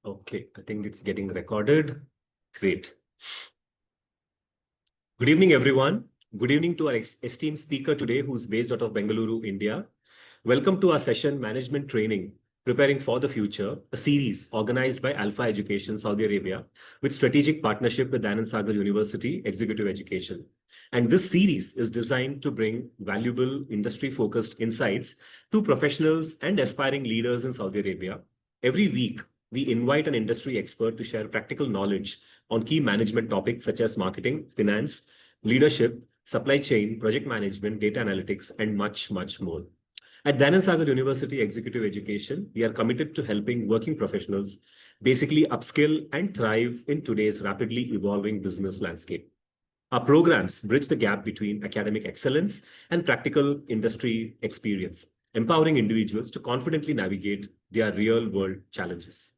Okay, I think it's getting recorded. Great. Good evening, everyone. Good evening to our esteemed speaker today, who's based out of Bengaluru, India. Welcome to our session, Management Training, Preparing for the Future, a series organized by Alpha Education, Saudi Arabia, with strategic partnership with Anand Sagar University, Executive Education. And this series is designed to bring valuable industry-focused insights to professionals and aspiring leaders in Saudi Arabia. Every week, we invite an industry expert to share practical knowledge on key management topics such as marketing, finance, leadership, supply chain, project management, data analytics, and much, much more. At Anand Sagar University Executive Education, we are committed to helping working professionals basically upskill and thrive in today's rapidly evolving business landscape. Our programs bridge the gap between academic excellence and practical industry experience, empowering individuals to confidently navigate their real-world challenges.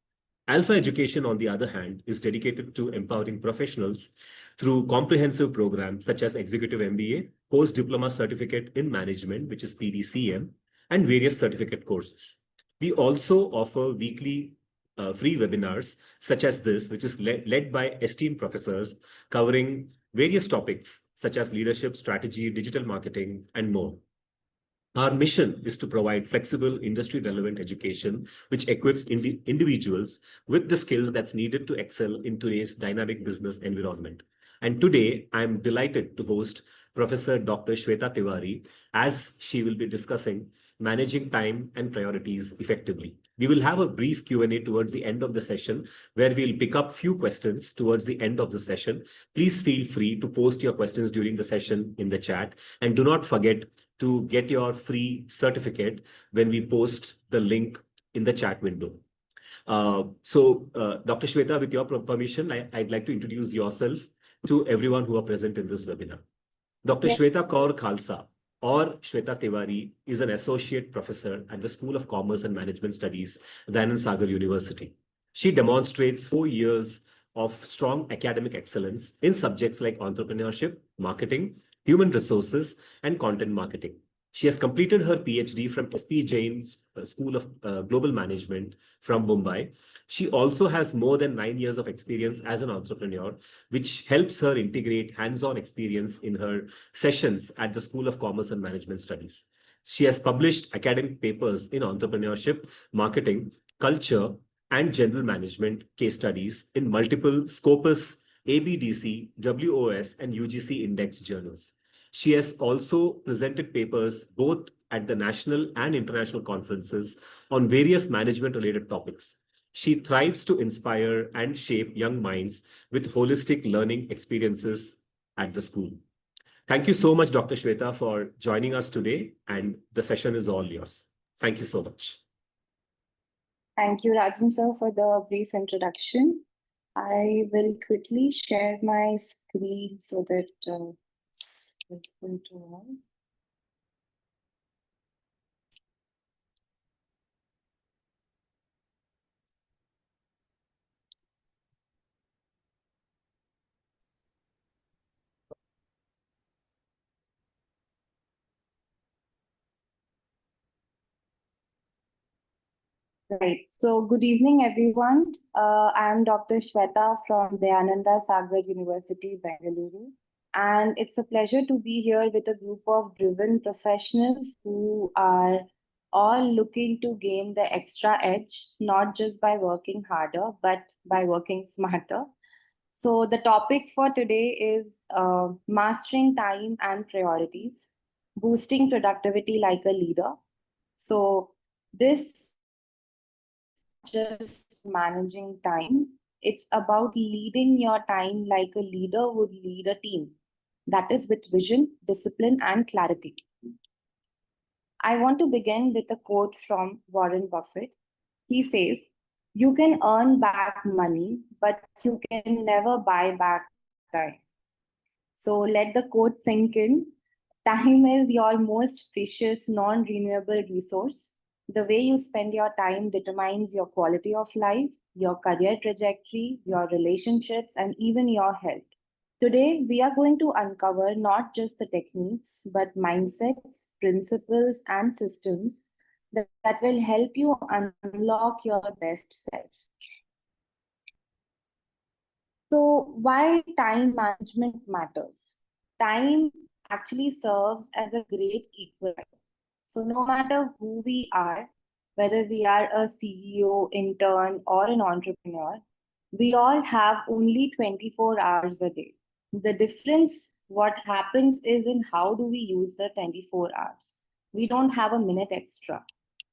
Alpha Education, on the other hand, is dedicated to empowering professionals through comprehensive programs such as Executive MBA, Post-Diploma Certificate in Management, which is PDCM, and various certificate courses. We also offer weekly free webinars such as this, which is led by esteemed professors covering various topics such as leadership, strategy, digital marketing, and more. Our mission is to provide flexible, industry-relevant education, which equips individuals with the skills that's needed to excel in today's dynamic business environment. And today, I'm delighted to host Professor Dr. Shweta Tewari, as she will be discussing managing time and priorities effectively. We will have a brief Q&A towards the end of the session, where we'll pick up few questions towards the end of the session. Please feel free to post your questions during the session in the chat. And do not forget to get your free certificate when we post the link in the chat window. Dr. Shweta, with your permission, I'd like to introduce yourself to everyone who are present in this webinar. Dr. Yes. Shweta Kaur Khalsa, or Shweta Tewari, is an associate professor at the School of Commerce and Management Studies, Anand Sagar University. She demonstrates 4 years of strong academic excellence in subjects like entrepreneurship, marketing, human resources, and content marketing. She has completed her PhD from SP Jain's School of Global Management from Mumbai. She also has more than 9 years of experience as an entrepreneur, which helps her integrate hands-on experience in her sessions at the School of Commerce and Management Studies. She has published academic papers in entrepreneurship, marketing, culture, and general management case studies in multiple Scopus, ABDC, WOS, and UGC index journals. She has also presented papers both at the national and international conferences on various management-related topics. She thrives to inspire and shape young minds with holistic learning experiences at the school. Thank you so much, Dr. Shweta, for joining us today, and the session is all yours. Thank you so much. Thank you, Rajan sir, for the brief introduction. I will quickly share my screen so that it's going to run. Right. So good evening, everyone. I am Dr. Shweta from the Ananda Sagar University, Bengaluru. And it's a pleasure to be here with a group of driven professionals who are all looking to gain the extra edge, not just by working harder, but by working smarter. So the topic for today is mastering time and priorities, boosting productivity like a leader. So this just managing time. It's about leading your time like a leader would lead a team. That is with vision, discipline, and clarity. I want to begin with a quote from Warren Buffett. He says, "You can earn back money, but you can never buy back time." So let the quote sink in. Time is your most precious, non-renewable resource. The way you spend your time determines your quality of life, your career trajectory, your relationships, and even your health. Today, we are going to uncover not just the techniques, but mindsets, principles, and systems that will help you unlock your best self. So why time management matters? Time actually serves as a great equalizer. So no matter who we are, whether we are a CEO, intern, or an entrepreneur, we all have only 24 hours a day. The difference, what happens is in how do we use the 24 hours. We don't have a minute extra.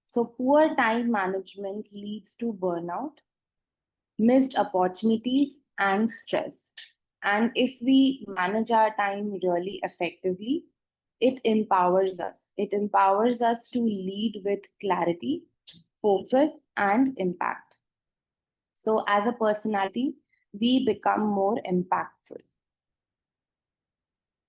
So poor time management leads to burnout, missed opportunities, and stress. And if we manage our time really effectively, it empowers us. It empowers us to lead with clarity, focus, and impact. So, as a personality, we become more impactful.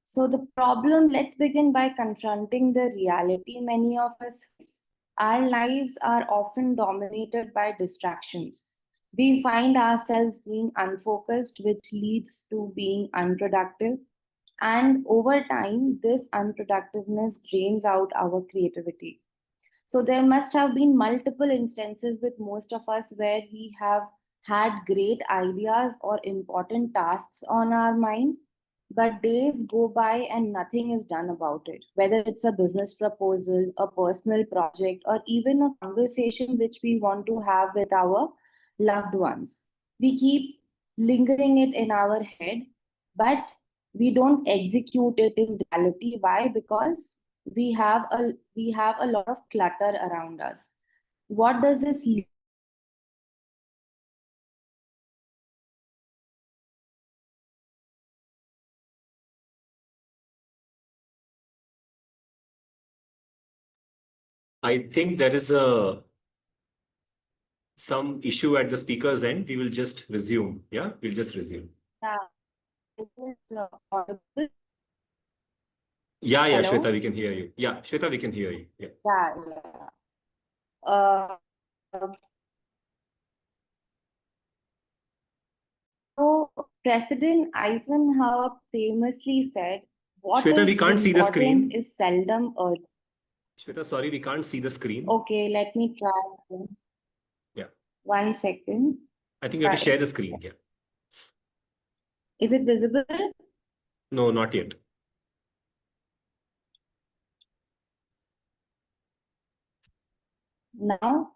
So, the problem, let's begin by confronting the reality many of us face. Our lives are often dominated by distractions. We find ourselves being unfocused, which leads to being unproductive. And over time, this unproductiveness drains out our creativity. So there must have been multiple instances with most of us where we have had great ideas or important tasks on our mind, but days go by and nothing is done about it. Whether it's a business proposal, a personal project, or even a conversation which we want to have with our loved ones. We keep lingering it in our head, but we don't execute it in reality. Why? Because we have a lot of clutter around us. What does this lead? I think there is some issue at the speaker's end. We will just resume. Yeah, we'll just resume. Yeah, is it audible? Yeah, Hello? Shweta, we can hear you. Yeah, Shweta, we can hear you. Yeah. Yeah. Uh, so President Eisenhower famously said, "What Shweta, we is can't see the important screen. is seldom urgent." Shweta, sorry, we can't see the screen. Okay, let me try again. Yeah. 1 second. I think you have to share the screen. Yeah. Is it visible No, not yet. now?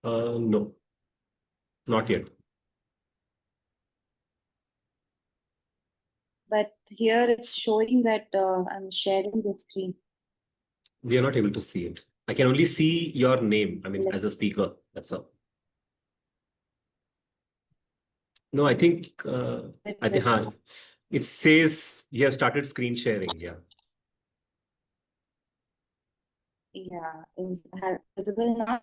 No, not yet. But here it's showing that I'm sharing the screen. We are not able to see it. I can only see your name. I mean, Let- as a speaker. That's all. No, I think it says you have started screen sharing. Yeah. Yeah, is visible now?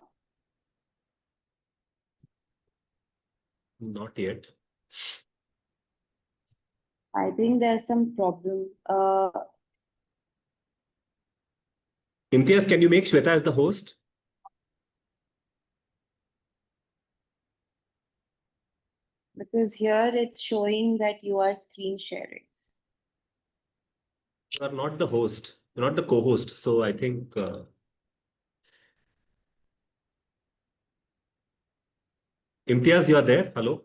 Not yet. I think there's some problem. Imtiaz, can you make Shweta as the host? Because here it's showing that you are screen sharing. You are not the host. You're not the co-host. So I think Imtiaz, you are there. Hello.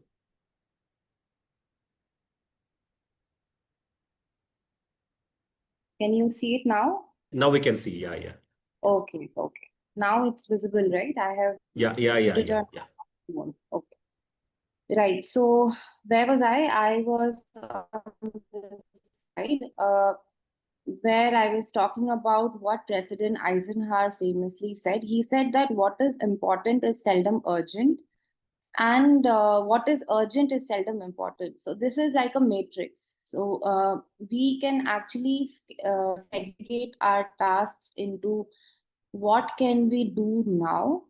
Can you see it now? Now we can see. Yeah, yeah. Okay. Now it's visible, right? I have Yeah. put it on. Okay. Right. So where was I? I was on this side, where I was talking about what President Eisenhower famously said. He said that what is important is seldom urgent, and what is urgent is seldom important. So this is like a matrix. So we can actually segregate our tasks into what can we do now,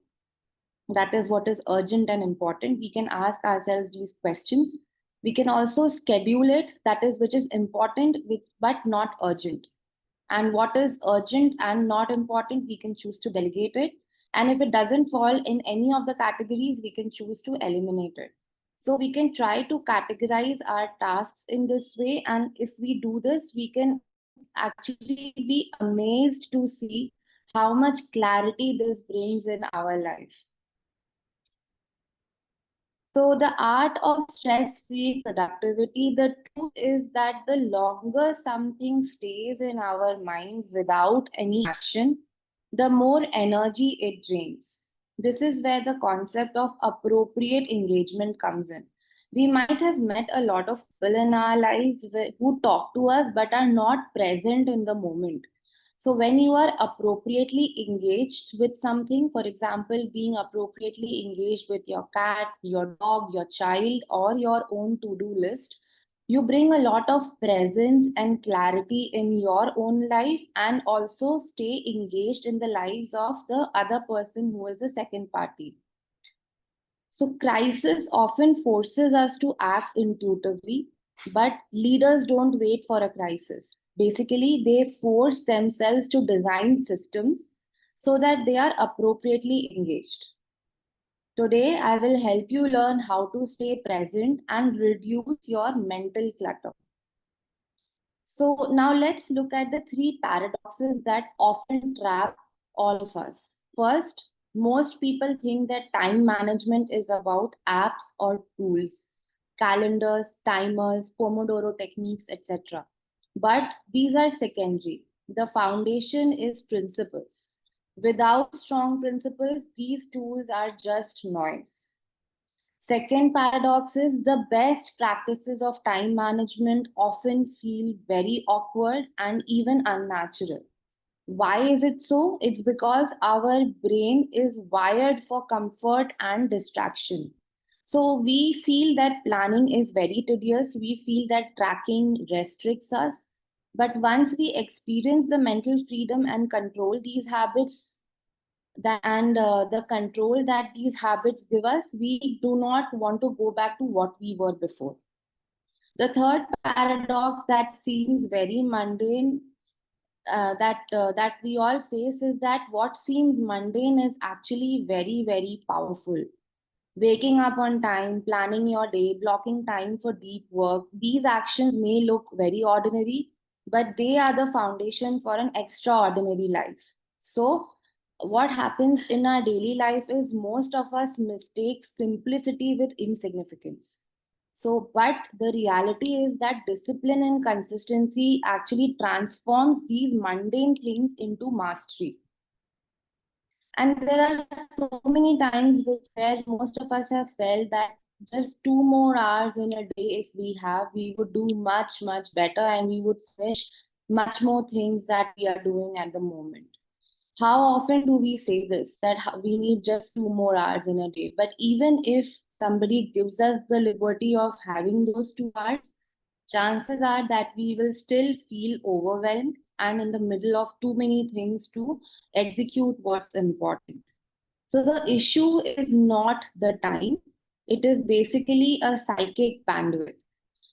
that is what is urgent and important. We can ask ourselves these questions. We can also schedule it, that is which is important but not urgent. And what is urgent and not important, we can choose to delegate it. And if it doesn't fall in any of the categories, we can choose to eliminate it. So we can try to categorize our tasks in this way. And if we do this, we can actually be amazed to see how much clarity this brings in our life. So the art of stress-free productivity, the truth is that the longer something stays in our mind without any action, the more energy it drains. This is where the concept of appropriate engagement comes in. We might have met a lot of people in our lives who talk to us but are not present in the moment. So when you are appropriately engaged with something, for example, being appropriately engaged with your cat, your dog, your child, or your own to-do list, you bring a lot of presence and clarity in your own life and also stay engaged in the lives of the other person who is a second party. So crisis often forces us to act intuitively, but leaders don't wait for a crisis. Basically, they force themselves to design systems so that they are appropriately engaged. Today, I will help you learn how to stay present and reduce your mental clutter. So now let's look at the three paradoxes that often trap all of us. First, most people think that time management is about apps or tools, calendars, timers, Pomodoro techniques, etc. But these are secondary. The foundation is principles. Without strong principles, these tools are just noise. Second paradox is the best practices of time management often feel very awkward and even unnatural. Why is it so? It's because our brain is wired for comfort and distraction. So we feel that planning is very tedious. We feel that tracking restricts us. But once we experience the mental freedom and control these habits, the control that these habits give us, we do not want to go back to what we were before. The third paradox that seems very mundane, that we all face, is that what seems mundane is actually very, very powerful. Waking up on time, planning your day, blocking time for deep work, these actions may look very ordinary, but they are the foundation for an extraordinary life. So, what happens in our daily life is most of us mistake simplicity with insignificance. So, but the reality is that discipline and consistency actually transforms these mundane things into mastery. And there are so many times where most of us have felt that just 2 more hours in a day, if we have, we would do much, much better and we would finish much more things that we are doing at the moment. How often do we say this, that we need just 2 more hours in a day? But even if somebody gives us the liberty of having those 2 hours, chances are that we will still feel overwhelmed and in the middle of too many things to execute what's important. So the issue is not the time, it is basically a psychic bandwidth.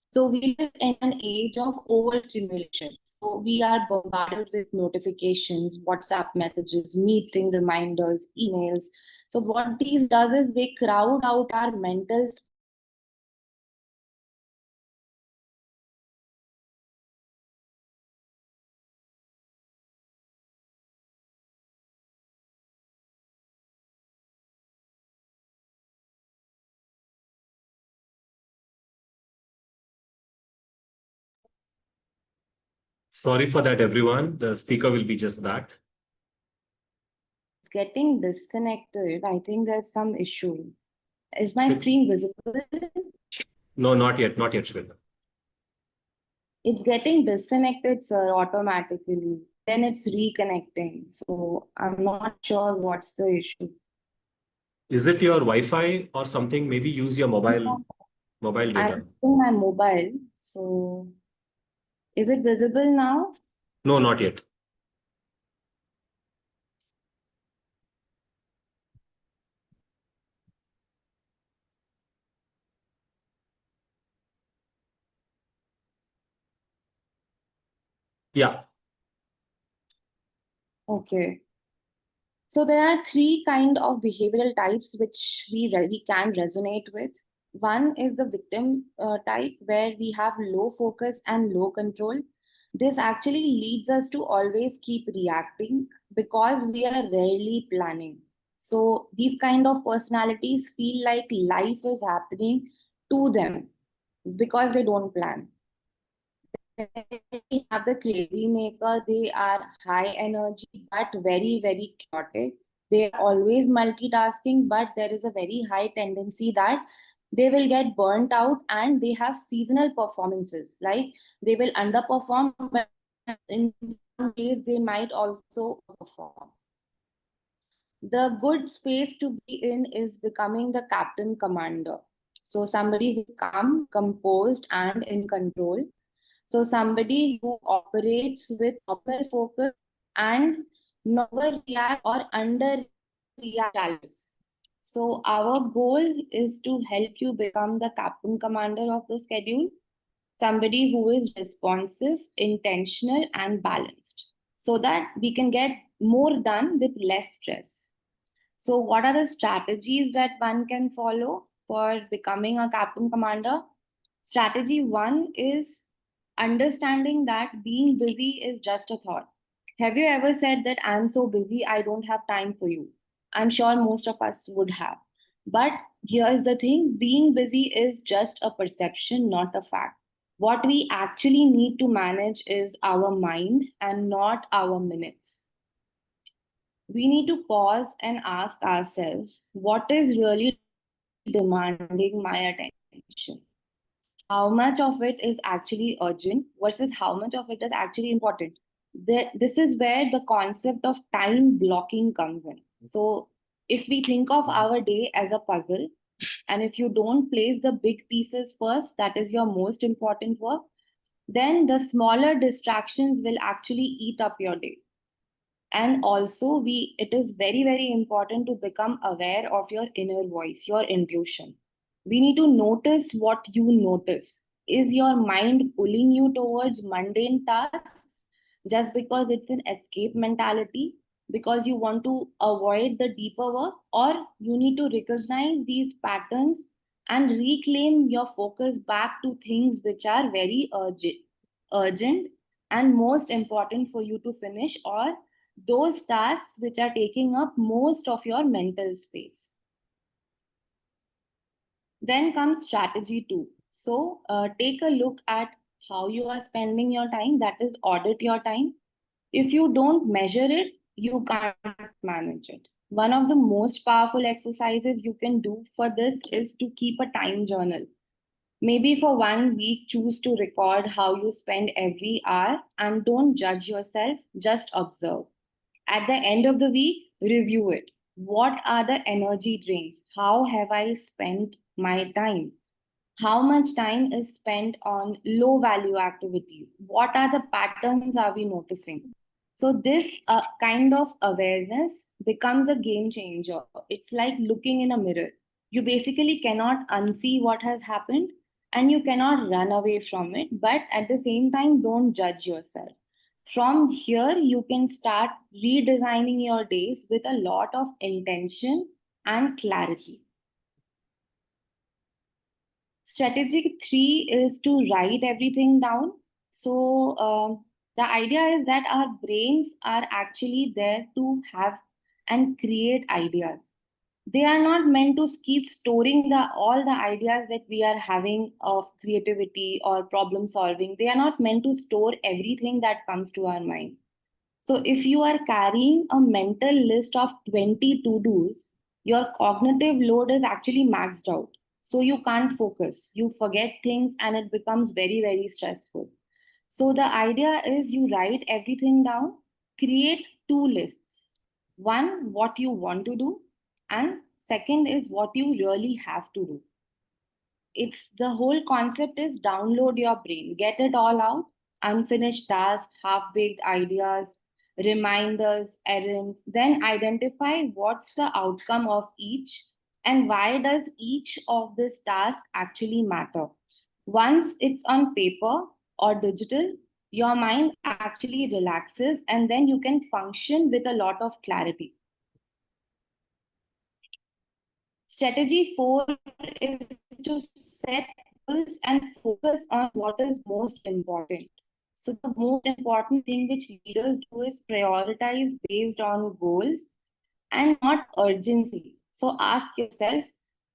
So we live in an age of overstimulation. So we are bombarded with notifications, WhatsApp messages, meeting reminders, emails. So what these does is they crowd out our mental space and replace it with Sorry for that, everyone. The speaker will be just back. it's getting disconnected. I think there's some issue. Is my Shweta- screen visible? No, not yet, not yet, Shweta. It's getting disconnected, sir, automatically. Then it's reconnecting. So I'm not sure what's the issue. Is it your Wi-Fi or something? Maybe use your mobile I'm data. using my mobile. So is it visible now? No, not yet. Yeah. Okay. So there are three kind of behavioral types which we can resonate with. One is the victim type, where we have low focus and low control. This actually leads us to always keep reacting because we are rarely planning. So these kind of personalities feel like life is happening to them because they don't plan. We have the crazy maker. They are high energy but very, very chaotic. They are always multitasking, but there is a very high tendency that they will get burnt out, and they have seasonal performances. Like they will underperform, but in some days they might also perform. The good space to be in is becoming the captain commander. So somebody who's calm, composed, and in control. So somebody who operates with optimal focus and never react or under react challenges. So our goal is to help you become the captain commander of the schedule, somebody who is responsive, intentional, and balanced, so that we can get more done with less stress. So, what are the strategies that one can follow for becoming a captain commander? Strategy one is understanding that being busy is just a thought. Have you ever said that I'm so busy, I don't have time for you? I'm sure most of us would have. But here's the thing, being busy is just a perception, not a fact. What we actually need to manage is our mind and not our minutes. We need to pause and ask ourselves what is really demanding my attention? How much of it is actually urgent versus how much of it is actually important? This is where the concept of time blocking comes in. So, if we think of our day as a puzzle, and if you don't place the big pieces first, that is your most important work, then the smaller distractions will actually eat up your day. And also it is very, very important to become aware of your inner voice, your intuition. We need to notice what you notice. Is your mind pulling you towards mundane tasks just because it's an escape mentality, because you want to avoid the deeper work, or you need to recognize these patterns and reclaim your focus back to things which are very urgent and most important for you to finish, or those tasks which are taking up most of your mental space. Then comes strategy two. So take a look at how you are spending your time, that is, audit your time. If you don't measure it, you can't manage it. One of the most powerful exercises you can do for this is to keep a time journal. Maybe for 1 week, choose to record how you spend every hour and don't judge yourself, just observe. At the end of the week, review it. What are the energy drains? How have I spent my time? How much time is spent on low value activities? What are the patterns are we noticing? So this kind of awareness becomes a game changer. It's like looking in a mirror. You basically cannot unsee what has happened, and you cannot run away from it, but at the same time, don't judge yourself. From here, you can start redesigning your days with a lot of intention and clarity. Strategy three is to write everything down. So, the idea is that our brains are actually there to have and create ideas. They are not meant to keep storing all the ideas that we are having of creativity or problem solving. They are not meant to store everything that comes to our mind. So if you are carrying a mental list of 20 to-dos, your cognitive load is actually maxed out. So you can't focus, you forget things, and it becomes very, very stressful. So the idea is you write everything down, create two lists. One, what you want to do, and second is what you really have to do. It's the whole concept is download your brain, get it all out, unfinished tasks, half-baked ideas, reminders, errands, then identify what's the outcome of each and why does each of this task actually matter. Once it's on paper or digital, your mind actually relaxes and then you can function with a lot of clarity. Strategy four is to set goals and focus on what is most important. So, the most important thing which leaders do is prioritize based on goals and not urgency. So ask yourself,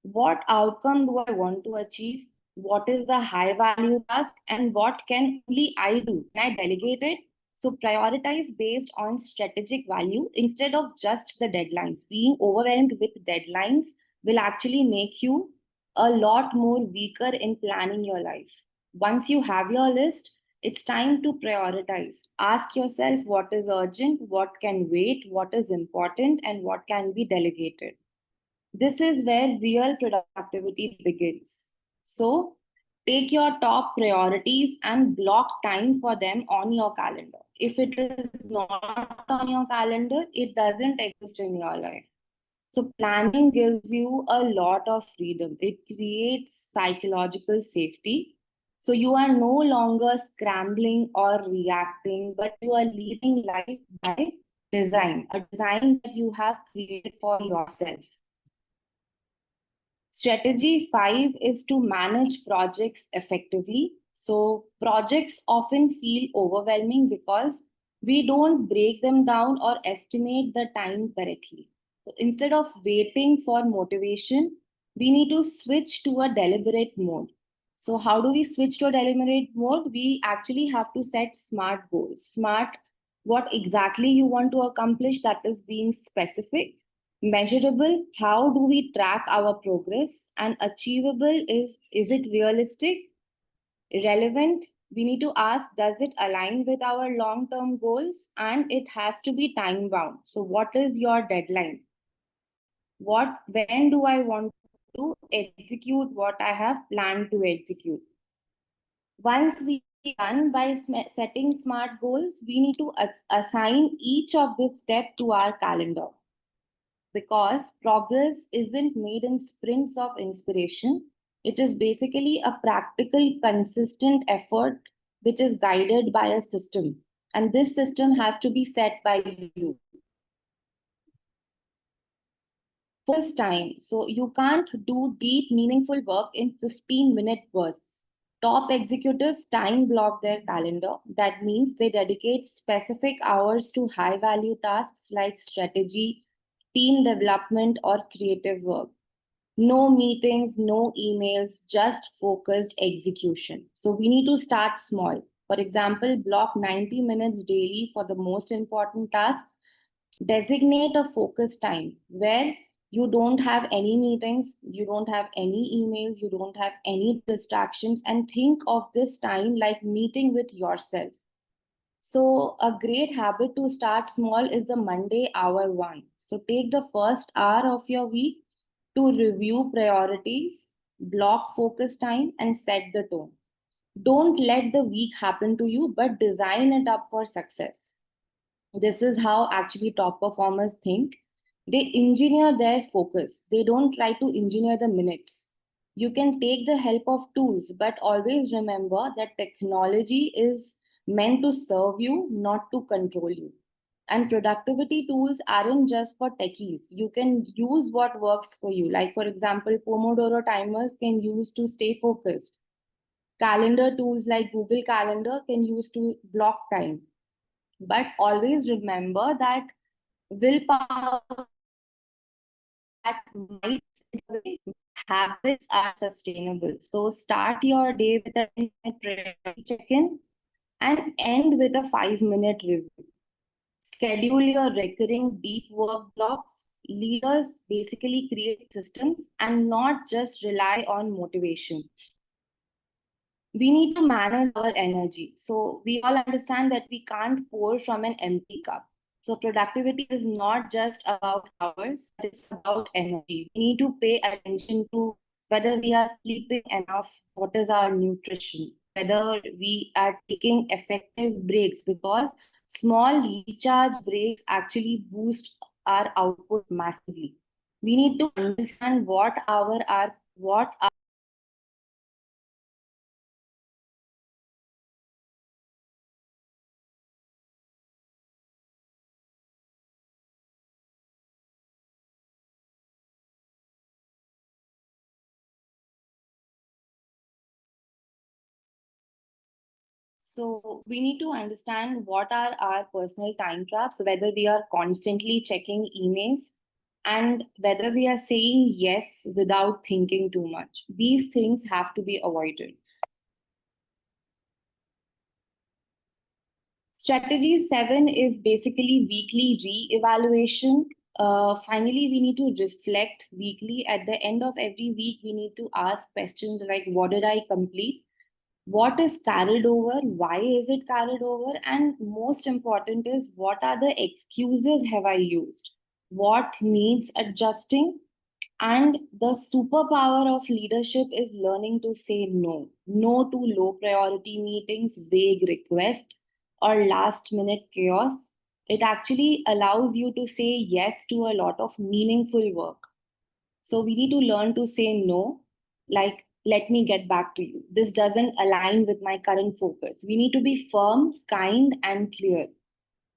what outcome do I want to achieve? What is the high value task and what can only I do? Can I delegate it? So prioritize based on strategic value instead of just the deadlines. Being overwhelmed with deadlines will actually make you a lot more weaker in planning your life. Once you have your list, it's time to prioritize. Ask yourself what is urgent, what can wait, what is important, and what can be delegated. This is where real productivity begins. So, take your top priorities and block time for them on your calendar. If it is not on your calendar, it doesn't exist in your life. So, planning gives you a lot of freedom. It creates psychological safety. So, you are no longer scrambling or reacting, but you are leading life by design, a design that you have created for yourself. Strategy 5 is to manage projects effectively. So, projects often feel overwhelming because we don't break them down or estimate the time correctly. So, instead of waiting for motivation, we need to switch to a deliberate mode. So, how do we switch to a deliberate mode? We actually have to set SMART goals. SMART, what exactly you want to accomplish, that is being specific. Measurable, how do we track our progress? And achievable, is it realistic? Relevant, we need to ask, does it align with our long term goals? And it has to be time bound. So what is your deadline? When do I want to execute what I have planned to execute? Once we done by setting SMART goals, we need to assign each of this step to our calendar, because progress isn't made in sprints of inspiration. It is basically a practical, consistent effort which is guided by a system. And this system has to be set by you. Focus time. So you can't do deep, meaningful work in 15-minute bursts. Top executives time block their calendar. That means they dedicate specific hours to high value tasks like strategy, team development, or creative work. No meetings, no emails, just focused execution. So we need to start small. For example, block 90 minutes daily for the most important tasks. Designate a focus time where you don't have any meetings, you don't have any emails, you don't have any distractions, and think of this time like meeting with yourself. So, a great habit to start small is the Monday hour one. So, take the first hour of your week to review priorities, block focus time, and set the tone. Don't let the week happen to you, but design it up for success. This is how actually top performers think. They engineer their focus, they don't try to engineer the minutes. You can take the help of tools, but always remember that technology is meant to serve you, not to control you. And productivity tools aren't just for techies. You can use what works for you. Like, for example, Pomodoro timers can use to stay focused. Calendar tools like Google Calendar can use to block time. But always remember that willpower that might fade away, habits are sustainable. So start your day with a 10-minute check-in and end with a 5-minute review. Schedule your recurring deep work blocks. Leaders basically create systems and not just rely on motivation. We need to manage our energy. So we all understand that we can't pour from an empty cup. So productivity is not just about hours, but it's about energy. We need to pay attention to whether we are sleeping enough, what is our nutrition, whether we are taking effective breaks, because small recharge breaks actually boost our output massively. We need to understand what So we need to understand what are our personal time traps, whether we are constantly checking emails, and whether we are saying yes without thinking too much. These things have to be avoided. Strategy 7 is basically weekly re-evaluation. Finally, we need to reflect weekly. At the end of every week, we need to ask questions like, what did I complete? What is carried over? Why is it carried over? And most important is, what are the excuses have I used? What needs adjusting? And the superpower of leadership is learning to say no. No to low priority meetings, vague requests, or last minute chaos. It actually allows you to say yes to a lot of meaningful work. So we need to learn to say no, like, let me get back to you. This doesn't align with my current focus. We need to be firm, kind, and clear.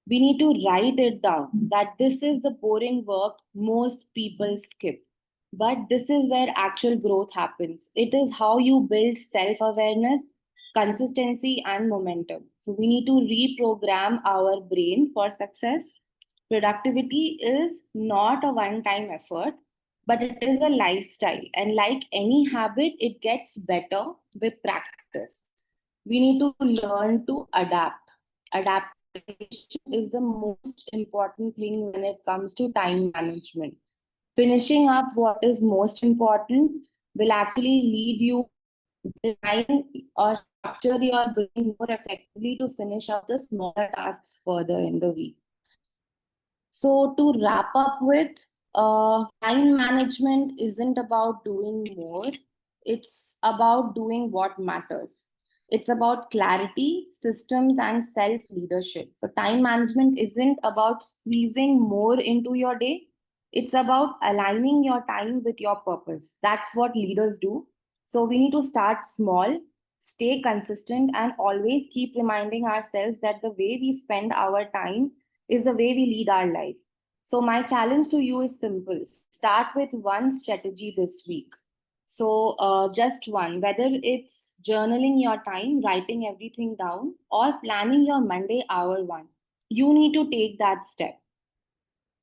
We need to write it down that this is the boring work most people skip. But this is where actual growth happens. It is how you build self awareness, consistency, and momentum. So we need to reprogram our brain for success. Productivity is not a one time effort, but it is a lifestyle. And like any habit, it gets better with practice. We need to learn to adapt. Adaptation is the most important thing when it comes to time management. Finishing up what is most important will actually lead you design or structure your brain more effectively to finish up the smaller tasks further in the week. So to wrap up with, time management isn't about doing more. It's about doing what matters. It's about clarity, systems, and self leadership. So time management isn't about squeezing more into your day. It's about aligning your time with your purpose. That's what leaders do. So we need to start small, stay consistent, and always keep reminding ourselves that the way we spend our time is the way we lead our life. So, my challenge to you is simple: start with one strategy this week. So, just one, whether it's journaling your time, writing everything down, or planning your Monday hour one, you need to take that step,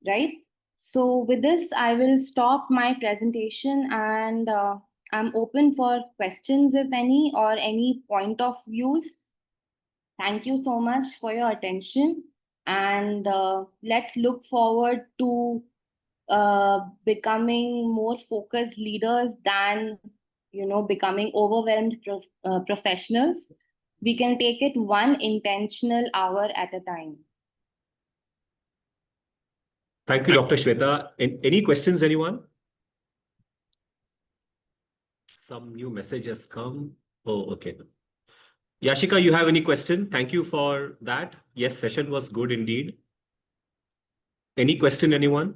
right? So, with this, I will stop my presentation and I'm open for questions, if any, or any point of views. Thank you so much for your attention. And let's look forward to becoming more focused leaders than becoming overwhelmed professionals. We can take it one intentional hour at a time. Thank you, Dr. Shweta. Any questions, anyone? Some new message has come. Oh, okay. Yashika, you have any question? Thank you for that. Yes, session was good indeed. Any question, anyone?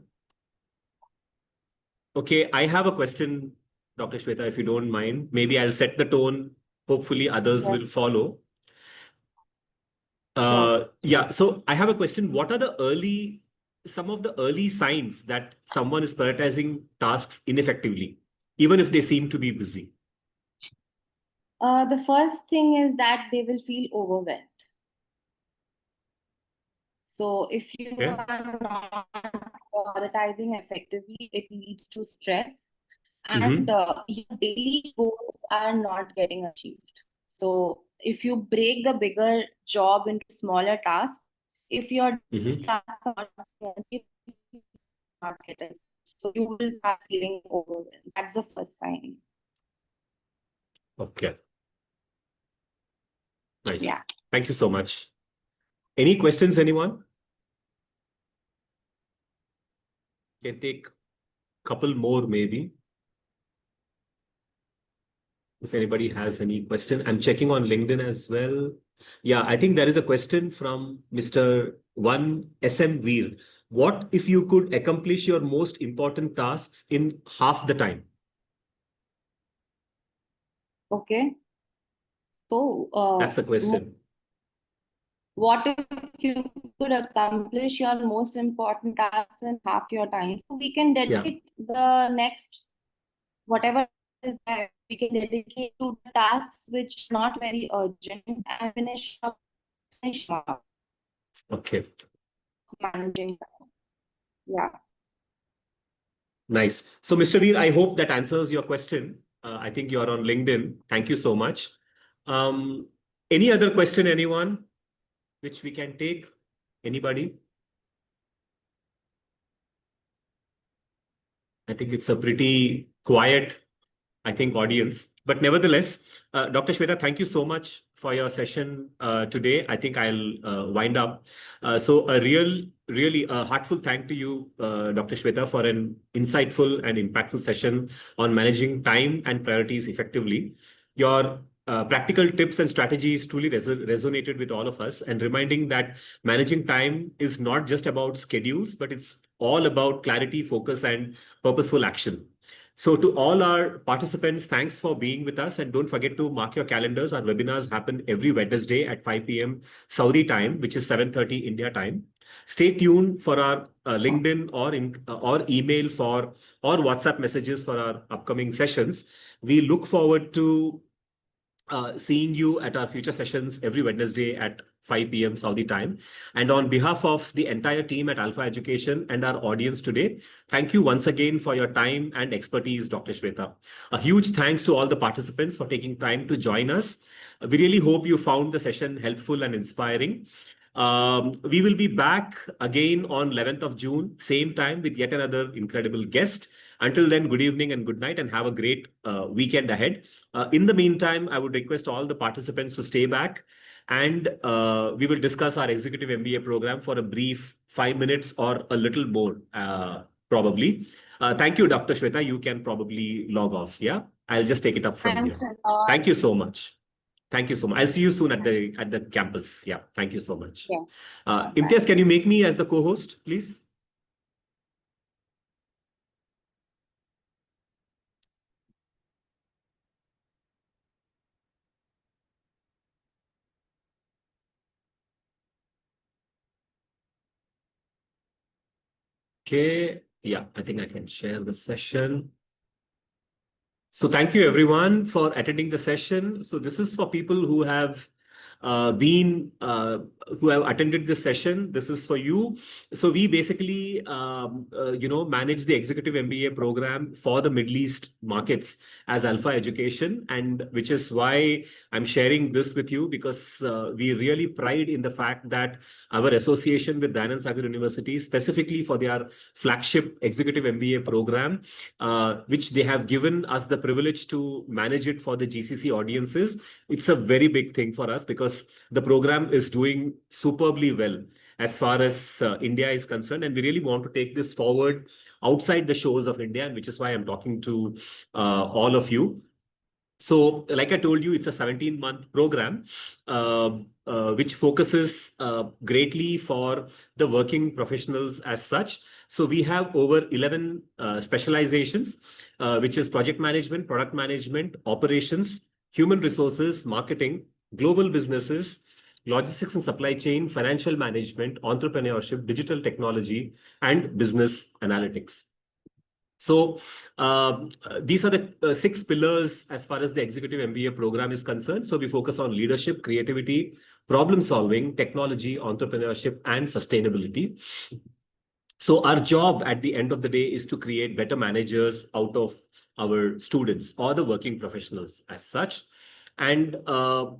Okay, I have a question, Dr. Shweta, if you don't mind. Maybe I'll set the tone. Hopefully others will follow. Yeah, so I have a question. What are some of the early signs that someone is prioritizing tasks ineffectively, even if they seem to be busy? The first thing is that they will feel overwhelmed. So if you are not prioritizing effectively, it leads to stress, and your daily goals are not getting achieved. So if you break the bigger job into smaller tasks, if your tasks are not getting, so you will start feeling overwhelmed. That's the first sign. Okay. Nice. Yeah. Thank you so much. Any questions, anyone? Can take a couple more, maybe. If anybody has any question, I'm checking on LinkedIn as well. Yeah, I think there is a question from Mr. 1SM Veer. What if you could accomplish your most important tasks in half the time? Okay. So that's the question. What if you could accomplish your most important tasks in half your time? So we can dedicate the next whatever is there, we can dedicate to the tasks which are not very urgent and finish up. Okay. Managing. Yeah. Nice. So, Mr. Veer, I hope that answers your question. I think you're on LinkedIn. Thank you so much. Um, any other question, anyone, which we can take? Anybody? I think it's a pretty quiet, I think, audience. But nevertheless, Dr. Shweta, thank you so much for your session today. I think I'll wind up. So a really heartfelt thank to you, Dr. Shweta, for an insightful and impactful session on managing time and priorities effectively. Your practical tips and strategies truly resonated with all of us, and reminding that managing time is not just about schedules, but it's all about clarity, focus, and purposeful action. So to all our participants, thanks for being with us. And don't forget to mark your calendars. Our webinars happen every Wednesday at 5 p.m. Saudi time, which is 7:30 India time. Stay tuned for our LinkedIn or email for or WhatsApp messages for our upcoming sessions. We look forward to seeing you at our future sessions every Wednesday at 5 p.m. Saudi time. And on behalf of the entire team at Alpha Education and our audience today, thank you once again for your time and expertise, Dr. Shweta. A huge thanks to all the participants for taking time to join us. We really hope you found the session helpful and inspiring. We will be back again on 11th of June, same time with yet another incredible guest. Until then, good evening and good night, and have a great weekend ahead. In the meantime, I would request all the participants to stay back, and we will discuss our executive MBA program for a brief 5 minutes or a little more, probably. Thank you, Dr. Shweta. You can probably log off. Yeah, I'll just take it up from Thanks here. a lot. Thank you so much. Thank you so much. I'll see you soon at the campus. Yeah, thank you so much. Yes. Imtiaz, can you make me as the co-host, please? Okay. Yeah, I think I can share the session. So thank you everyone for attending the session. So this is for people who have who have attended this session. This is for you. So we basically, manage the executive MBA program for the Middle East markets as Alpha Education, and which is why I'm sharing this with you, because we really pride in the fact that our association with Dayanand Sagar University, specifically for their flagship executive MBA program, which they have given us the privilege to manage it for the GCC audiences. It's a very big thing for us, because the program is doing superbly well as far as India is concerned. And we really want to take this forward outside the shores of India, and which is why I'm talking to all of you. So, like I told you, it's a 17-month program, which focuses greatly for the working professionals as such. So we have over 11 specializations, which is project management, product management, operations, human resources, marketing, global businesses, logistics and supply chain, financial management, entrepreneurship, digital technology, and business analytics. So these are the 6 pillars as far as the executive MBA program is concerned. So we focus on leadership, creativity, problem solving, technology, entrepreneurship, and sustainability. So our job at the end of the day is to create better managers out of our students or the working professionals as such. And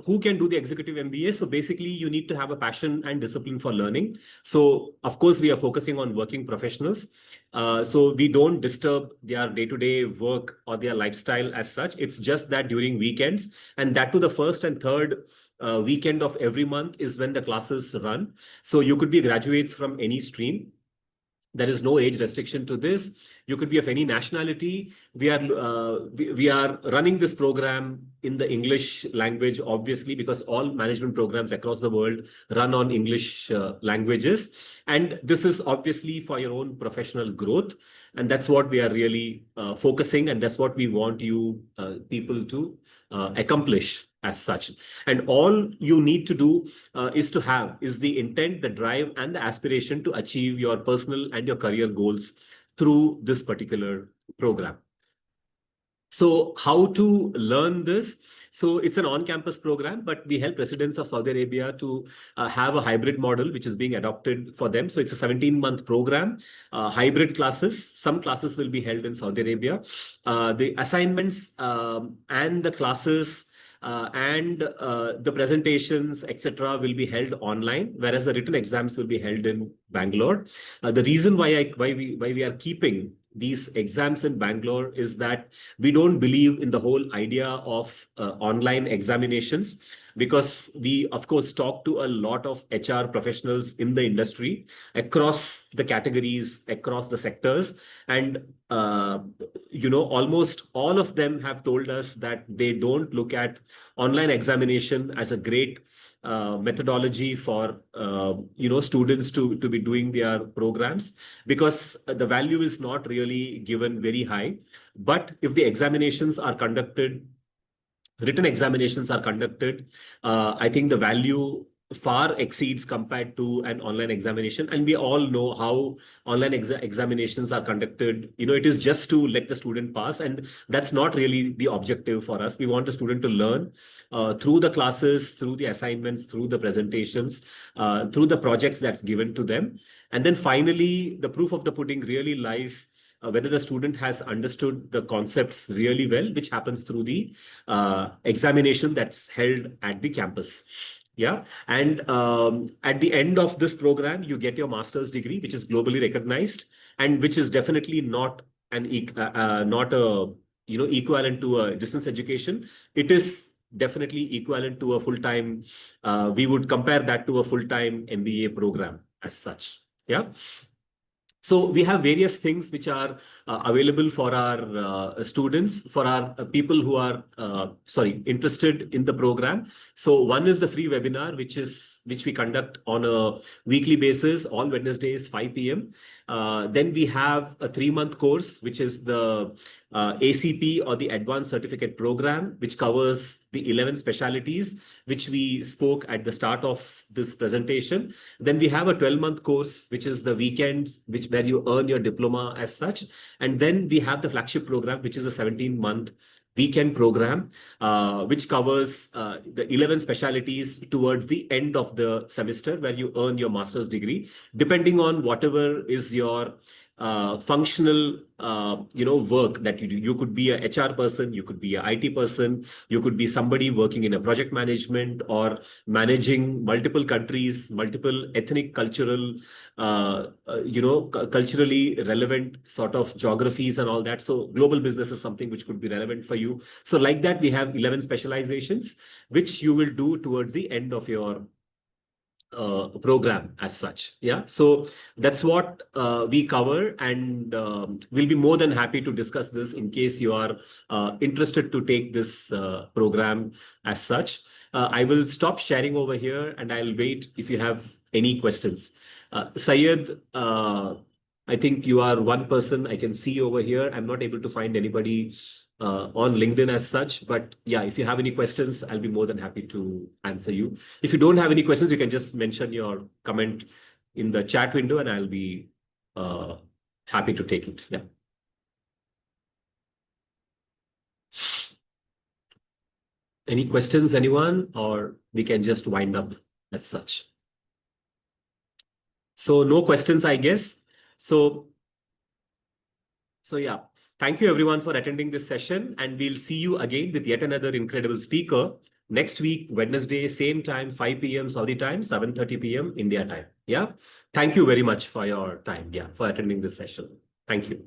who can do the executive MBA? So basically, you need to have a passion and discipline for learning. So of course, we are focusing on working professionals. So we don't disturb their day-to-day work or their lifestyle as such. It's just that during weekends, and that to the first and third weekend of every month is when the classes run. So you could be graduates from any stream. There is no age restriction to this. You could be of any nationality. We are running this program in the English language, obviously, because all management programs across the world run on English languages. And this is obviously for your own professional growth. And that's what we are really focusing. And that's what we want you people to accomplish as such. And all you need to do is the intent, the drive, and the aspiration to achieve your personal and your career goals through this particular program. So how to learn this? So it's an on-campus program, but we help residents of Saudi Arabia to have a hybrid model, which is being adopted for them. So it's a 17-month program, hybrid classes. Some classes will be held in Saudi Arabia. The assignments and the classes and the presentations, etc., will be held online, whereas the written exams will be held in Bangalore. The reason why we are keeping these exams in Bangalore is that we don't believe in the whole idea of online examinations, because we, of course, talk to a lot of HR professionals in the industry across the categories, across the sectors. And, almost all of them have told us that they don't look at online examination as a great methodology for, students to be doing their programs, because the value is not really given very high. But if the examinations are conducted, written examinations are conducted, I think the value far exceeds compared to an online examination. And we all know how online examinations are conducted. It is just to let the student pass, and that's not really the objective for us. We want the student to learn through the classes, through the assignments, through the presentations, through the projects that's given to them. And then finally, the proof of the pudding really lies whether the student has understood the concepts really well, which happens through the examination that's held at the campus. Yeah. And at the end of this program, you get your master's degree, which is globally recognized, and which is definitely not not a equivalent to a distance education. It is definitely equivalent to a full-time. We would compare that to a full-time MBA program as such. Yeah. So we have various things which are available for our students, for our people who are interested in the program. So one is the free webinar, which we conduct on a weekly basis on Wednesdays, 5 p.m. Then we have a 3-month course, which is the ACP, or the Advanced Certificate Program, which covers the 11 specialties, which we spoke at the start of this presentation. Then we have a 12-month course, which is the weekends, where you earn your diploma as such. And then we have the flagship program, which is a 17-month weekend program, which covers the 11 specialties towards the end of the semester, where you earn your master's degree, depending on whatever is your functional work that you do. You could be a HR person, you could be a IT person, you could be somebody working in a project management or managing multiple countries, multiple ethnic, cultural, culturally relevant sort of geographies and all that. So global business is something which could be relevant for you. So like that, we have 11 specializations, which you will do towards the end of your program as such. Yeah. So that's what we cover, and we'll be more than happy to discuss this in case you are interested to take this program as such. I will stop sharing over here, and I'll wait if you have any questions. Syed, I think you are one person I can see over here. I'm not able to find anybody on LinkedIn as such, but yeah, if you have any questions, I'll be more than happy to answer you. If you don't have any questions, you can just mention your comment in the chat window, and I'll be happy to take it. Yeah. Any questions, anyone, or we can just wind up as such? So no questions, I guess. So yeah, thank you everyone for attending this session, and we'll see you again with yet another incredible speaker next week, Wednesday, same time, 5 p.m. Saudi time, 7:30 p.m. India time. Yeah. Thank you very much for your time. Yeah, for attending this session. Thank you.